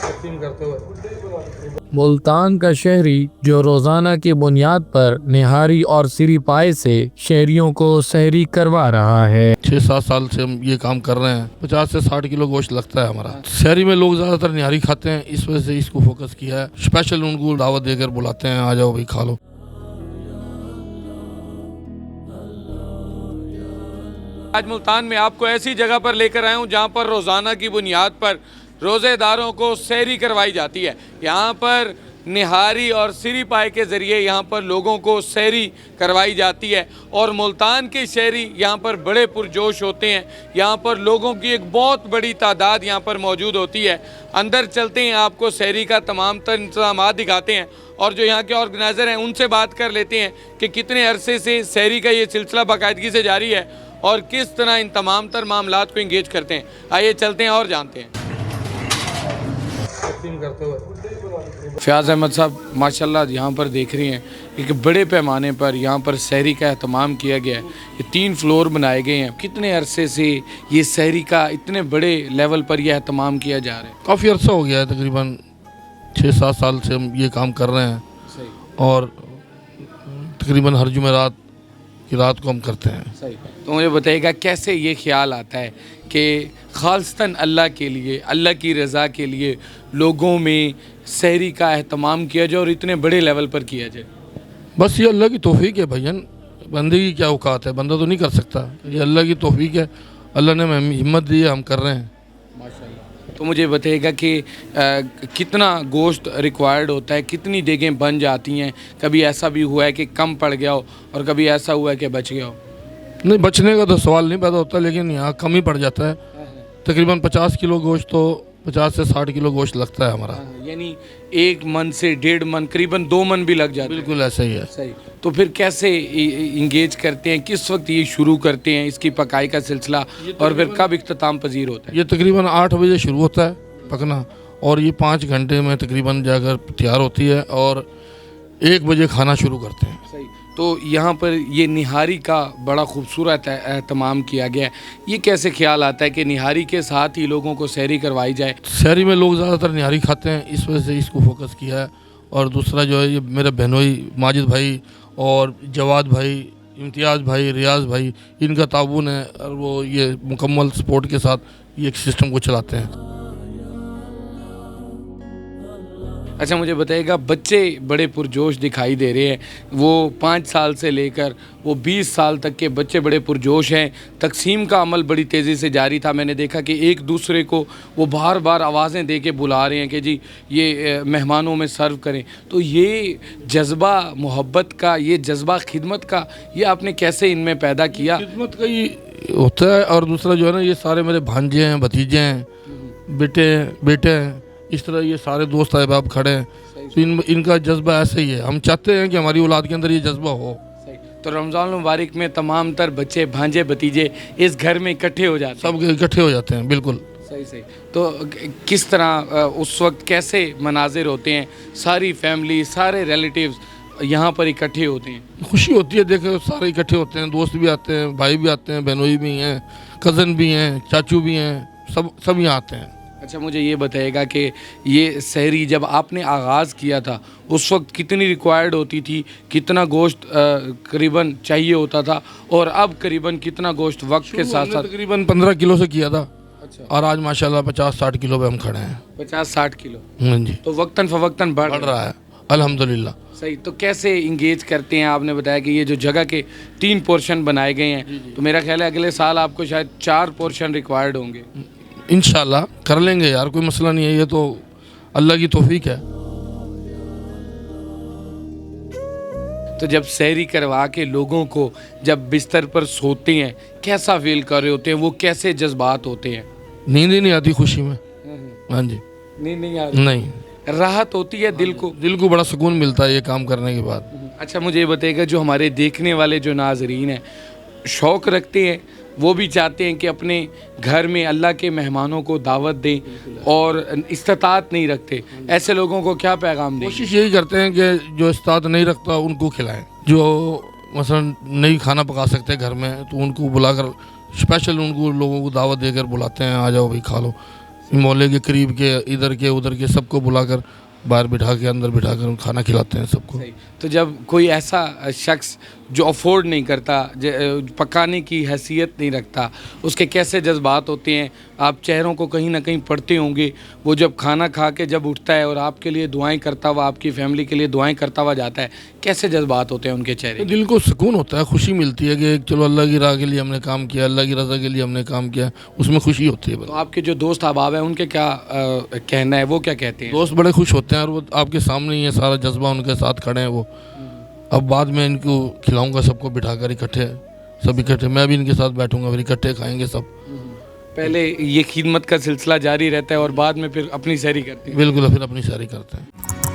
तकसीम करते हुए। मुल्तान का शहरी जो रोजाना की बुनियाद पर निहारी और सिरी पाए से शहरियों को सहरी करवा रहा है। 6-7 साल से हम ये काम कर रहे हैं। 50 से 60 किलो गोश्त लगता है हमारा। शहरी में लोग ज्यादातर निहारी खाते हैं, इस वजह से इसको फोकस किया है। स्पेशल उनको दावत देकर बुलाते हैं, आ जाओ भाई खा लो। आज मुल्तान में आपको ऐसी जगह पर लेकर आया हूँ जहाँ पर रोज़ाना की बुनियाद पर रोज़ेदारों को सहरी करवाई जाती है। यहाँ पर निहारी और सिरी पाए के ज़रिए यहाँ पर लोगों को सहरी करवाई जाती है और मुल्तान के शहरी यहाँ पर बड़े पुरजोश होते हैं। यहाँ पर लोगों की एक बहुत बड़ी तादाद यहाँ पर मौजूद होती है। अंदर चलते हैं, आपको सहरी का तमाम तर इंतजाम दिखाते हैं और जो यहाँ के ऑर्गेनाइज़र हैं उनसे बात कर लेते हैं कि कितने अरसे से सहरी का ये सिलसिला बाकायदगी से जारी है और किस तरह इन तमाम तर मामलात को इंगेज करते हैं। आइए चलते हैं और जानते हैं। फयाज़ अहमद साहब, माशाल्लाह यहाँ पर देख रही हैं एक बड़े पैमाने पर यहाँ पर सहरी का एहतमाम किया गया है। ये 3 फ्लोर बनाए गए हैं। कितने अरसे से ये सहरी का इतने बड़े लेवल पर यह एहतमाम किया जा रहा है? काफ़ी अर्सा हो गया है, तकरीबन 6-7 साल से हम ये काम कर रहे हैं। सही। और तकरीबन हर जुमेरात की रात को हम करते हैं। सही। तो मुझे बताइएगा कैसे ये ख्याल आता है कि खालिस्तन अल्लाह के लिए, अल्लाह की रज़ा के लिए लोगों में सहरी का एहतमाम किया जाए और इतने बड़े लेवल पर किया जाए? बस ये अल्लाह की तौफीक है भैया, बंदे की क्या औकात है, बंदा तो नहीं कर सकता। ये अल्लाह की तौफीक है, अल्लाह ने हमें हिम्मत दी है, हम कर रहे हैं। माशाल्लाह। तो मुझे बताइएगा कि कितना गोश्त रिक्वायर्ड होता है, कितनी देगें बन जाती हैं? कभी ऐसा भी हुआ है कि कम पड़ गया हो और कभी ऐसा हुआ है कि बच गया हो? नहीं, बचने का तो सवाल नहीं पैदा होता, लेकिन यहाँ कम ही पड़ जाता है। तकरीबन 50 किलो गोश्त तो 50 से 60 किलो गोश्त लगता है हमारा। यानी 1 मन से 1.5 मन, करीबन 2 मन भी लग जाता है। बिल्कुल ऐसा ही है। सही। तो फिर कैसे इंगेज करते हैं, किस वक्त ये शुरू करते हैं इसकी पकाई का सिलसिला और फिर कब इख्तिताम पजीर होता है? ये तकरीबन 8 बजे शुरू होता है पकना और ये 5 घंटे में तकरीबन जाकर तैयार होती है और 1 बजे खाना शुरू करते हैं। सही। तो यहाँ पर ये निहारी का बड़ा खूबसूरत एहतमाम किया गया है। ये कैसे ख्याल आता है कि निहारी के साथ ही लोगों को सहरी करवाई जाए? शहरी में लोग ज़्यादातर निहारी खाते हैं, इस वजह से इसको फोकस किया है। और दूसरा जो है, ये मेरे बहनोई माजिद भाई और जवाद भाई, इम्तियाज़ भाई, रियाज भाई, इनका ताबून है और वो ये मुकम्मल सपोर्ट के साथ ये सिस्टम को चलाते हैं। अच्छा, मुझे बताइएगा, बच्चे बड़े पुरजोश दिखाई दे रहे हैं। वो 5 साल से लेकर वो 20 साल तक के बच्चे बड़े पुरजोश हैं। तकसीम का अमल बड़ी तेज़ी से जारी था। मैंने देखा कि एक दूसरे को वो बार बार आवाज़ें दे के बुला रहे हैं कि जी ये मेहमानों में सर्व करें। तो ये जज्बा मोहब्बत का, ये जज्बा खिदमत का, ये आपने कैसे इनमें पैदा किया? खिदमत का ही होता है। और दूसरा जो है ना, ये सारे मेरे भांजे हैं, भतीजे हैं, बेटे हैं, इस तरह ये सारे दोस्त अहबाब खड़े हैं। तो इनका जज्बा ऐसे ही है। हम चाहते हैं कि हमारी औलाद के अंदर ये जज्बा हो। तो रमज़ान मुबारक में तमाम तर बच्चे, भांजे, भतीजे इस घर में इकट्ठे हो जाते हैं? सब इकट्ठे हो जाते हैं। बिल्कुल सही सही। तो किस तरह उस वक्त कैसे मनाजिर होते हैं? सारी फैमिली, सारे रिलेटिव्स यहाँ पर इकट्ठे होते हैं? खुशी होती है, देखो सारे इकट्ठे होते हैं, दोस्त भी आते हैं, भाई भी आते हैं, बहनोई भी हैं, कज़न भी हैं, चाचू भी हैं, सब यहाँ आते हैं। अच्छा, मुझे ये बताइएगा कि ये सहरी जब आपने आगाज़ किया था उस वक्त कितनी रिक्वायर्ड होती थी, कितना गोश्त करीबन चाहिए होता था और अब करीबन कितना गोश्त वक्त के साथ साथ? तकरीबन 15 किलो से किया था। अच्छा। और आज माशाल्लाह 50-60 किलो पे हम खड़े हैं। 50-60 किलो? हाँ जी। तो वक्तन फवक्तन बढ़ रहा है अल्हम्दुलिल्लाह। सही। तो कैसे इंगेज करते हैं? आपने बताया कि ये जो जगह के 3 पोर्शन बनाए गए हैं, तो मेरा ख्याल है अगले साल आपको शायद 4 पोर्शन रिक्वायर्ड होंगे। इंशाल्लाह कर लेंगे यार, कोई मसला नहीं है, ये तो अल्लाह की तौफीक है। तो जब सहरी करवा के लोगों को जब बिस्तर पर सोते हैं, कैसा फील कर रहे होते हैं? वो कैसे जज्बात होते हैं? नींद ही नहीं आती खुशी में। हाँ जी। नींद नहीं आती? नहीं, राहत होती है दिल को बड़ा सुकून मिलता है ये काम करने के बाद। अच्छा, मुझे ये बताइएगा, जो हमारे देखने वाले जो नाजरीन हैं, शौक़ रखते हैं, वो भी चाहते हैं कि अपने घर में अल्लाह के मेहमानों को दावत दें और इस्तात नहीं रखते, ऐसे लोगों को क्या पैगाम दें? कोशिश यही करते हैं कि जो इस्तात नहीं रखता उनको खिलाएं। जो मसलन नहीं खाना पका सकते घर में, तो उनको बुलाकर स्पेशल उनको लोगों को दावत देकर बुलाते हैं, आ जाओ भाई खा लो। मोहल्ले के करीब के इधर के उधर के सबको बुलाकर बाहर बिठा के अंदर बिठा कर खाना खिलाते हैं सबको। सही। तो जब कोई ऐसा शख्स जो अफोर्ड नहीं करता, पकाने की हैसियत नहीं रखता, उसके कैसे जज्बात होते हैं आप चेहरों को कहीं ना कहीं पढ़ते होंगे। वो जब खाना खा के जब उठता है और आपके लिए दुआएं करता हुआ, आपकी फैमिली के लिए दुआएं करता हुआ जाता है, कैसे जज्बात होते हैं उनके चेहरे? दिल को सुकून होता है, खुशी मिलती है कि चलो अल्लाह की राह के लिए हमने काम किया, अल्लाह की रज़ा के लिए हमने काम किया, उसमें खुशी होती है। तो आपके जो दोस्त अहबाब हैं उनके क्या कहना है, वो क्या कहते हैं? दोस्त बड़े खुश होते हैं और वो आपके सामने ही है, सारा जज्बा उनके साथ खड़े हैं वो। अब बाद में इनको खिलाऊंगा सबको बिठाकर इकट्ठे, सब इकट्ठे, मैं भी इनके साथ बैठूंगा, फिर इकट्ठे खाएंगे सब। पहले ये खिदमत का सिलसिला जारी रहता है और बाद में फिर अपनी सहरी करते हैं। बिल्कुल, फिर अपनी शादी करते हैं।